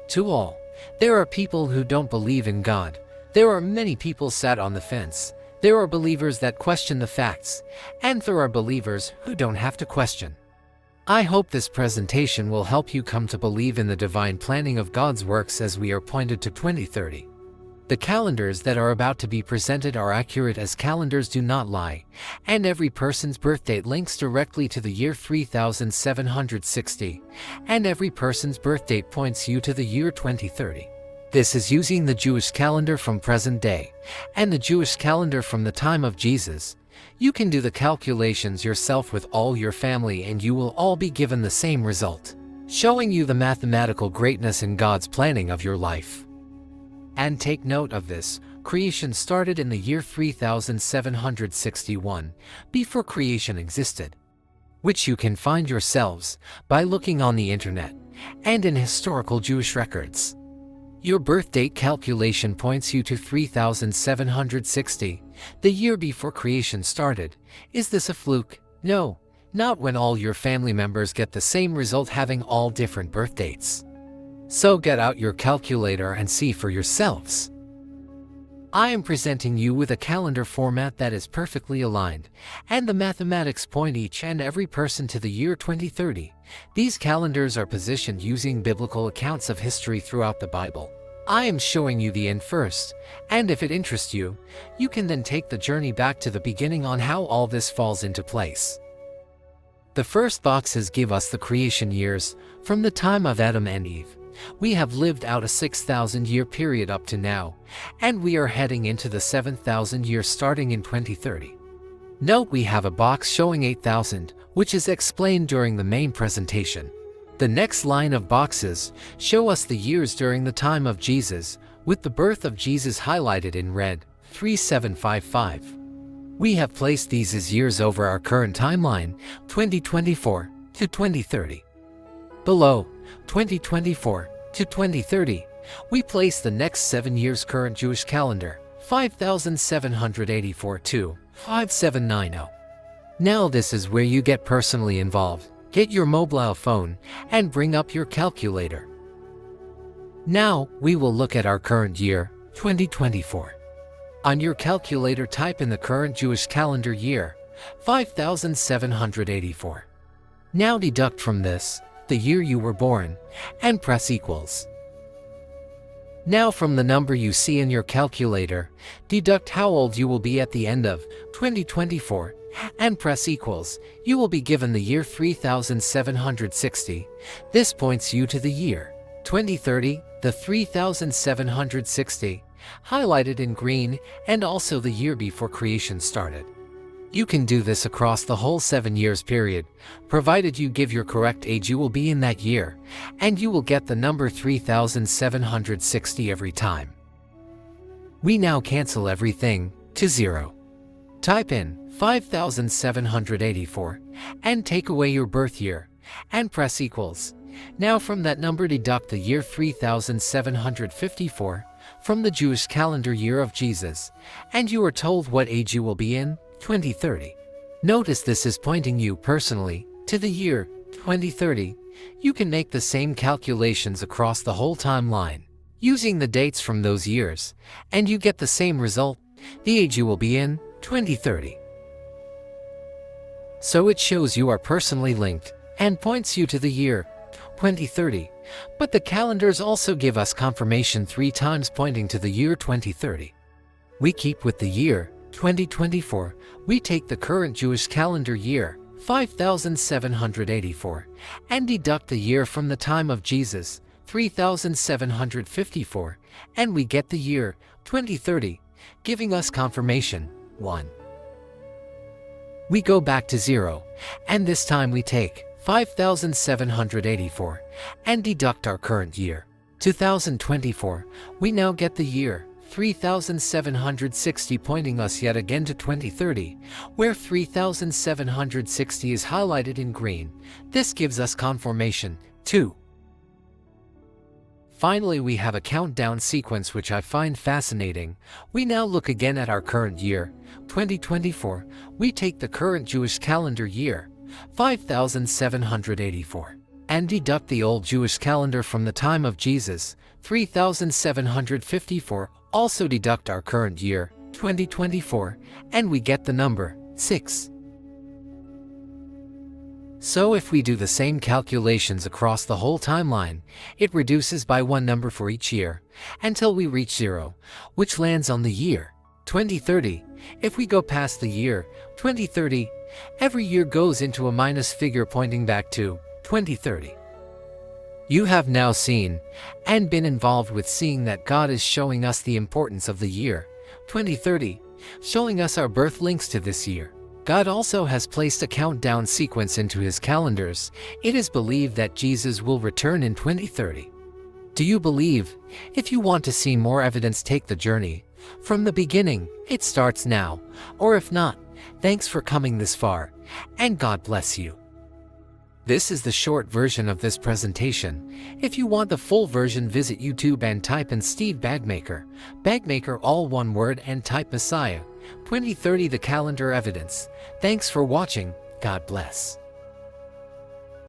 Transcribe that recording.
To all, there are people who don't believe in God. There are many people sat on the fence. There are believers that question the facts, and there are believers who don't have to question. I hope this presentation will help you come to believe in the divine planning of God's works as we are pointed to 2030. The calendars that are about to be presented are accurate as calendars do not lie, and every person's birth date links directly to the year 3760, and every person's birth date points you to the year 2030. This is using the Jewish calendar from present day, and the Jewish calendar from the time of Jesus. You can do the calculations yourself with all your family and you will all be given the same result, showing you the mathematical greatness in God's planning of your life. And take note of this, creation started in the year 3761, before creation existed, which you can find yourselves by looking on the internet and in historical Jewish records. Your birth date calculation points you to 3760, the year before creation started. Is this a fluke? No, not when all your family members get the same result having all different birth dates. So get out your calculator and see for yourselves. I am presenting you with a calendar format that is perfectly aligned, and the mathematics point each and every person to the year 2030. These calendars are positioned using biblical accounts of history throughout the Bible. I am showing you the end first, and if it interests you, you can then take the journey back to the beginning on how all this falls into place. The first boxes give us the creation years, from the time of Adam and Eve. We have lived out a 6,000-year period up to now, and we are heading into the 7,000 years starting in 2030. Note we have a box showing 8,000, which is explained during the main presentation. The next line of boxes show us the years during the time of Jesus, with the birth of Jesus highlighted in red, 3755. We have placed these as years over our current timeline, 2024 to 2030. Below, 2024 to 2030, we place the next 7 years current Jewish calendar, 5784 to 5790. Now this is where you get personally involved. Get your mobile phone and bring up your calculator. Now we will look at our current year, 2024. On your calculator type in the current Jewish calendar year, 5784. Now deduct from this the year you were born, and press equals. Now from the number you see in your calculator, deduct how old you will be at the end of 2024, and press equals. You will be given the year 3760. This points you to the year 2030, the 3760, highlighted in green, and also the year before creation started. You can do this across the whole 7 years period, provided you give your correct age you will be in that year, and you will get the number 3760 every time. We now cancel everything to 0. Type in 5784 and take away your birth year, and press equals. Now from that number deduct the year 3754 from the Jewish calendar year of Jesus, and you are told what age you will be in, 2030. Notice this is pointing you personally to the year 2030. You can make the same calculations across the whole timeline, using the dates from those years, and you get the same result, the age you will be in, 2030. So it shows you are personally linked, and points you to the year 2030, but the calendars also give us confirmation 3 times pointing to the year 2030. We keep with the year 2024, we take the current Jewish calendar year, 5784, and deduct the year from the time of Jesus, 3754, and we get the year 2030, giving us confirmation 1. We go back to 0, and this time we take 5784 and deduct our current year, 2024. We now get the year 3760, pointing us yet again to 2030, where 3760 is highlighted in green. This gives us confirmation 2. Finally, we have a countdown sequence which I find fascinating. We now look again at our current year, 2024. We take the current Jewish calendar year, 5784. and deduct the old Jewish calendar from the time of Jesus, 3754, also deduct our current year, 2024, and we get the number 6. So if we do the same calculations across the whole timeline, it reduces by one number for each year, until we reach 0, which lands on the year 2030. If we go past the year 2030, every year goes into a minus figure pointing back to 2030. You have now seen and been involved with seeing that God is showing us the importance of the year 2030, showing us our birth links to this year. God also has placed a countdown sequence into his calendars. It is believed that Jesus will return in 2030. Do you believe? If you want to see more evidence, take the journey from the beginning. It starts now. Or if not, thanks for coming this far, and God bless you. This is the short version of this presentation. If you want the full version, visit YouTube and type in Steve Bagmaker, Bagmaker all one word, and type Messiah 2030 the calendar evidence. Thanks for watching. God bless.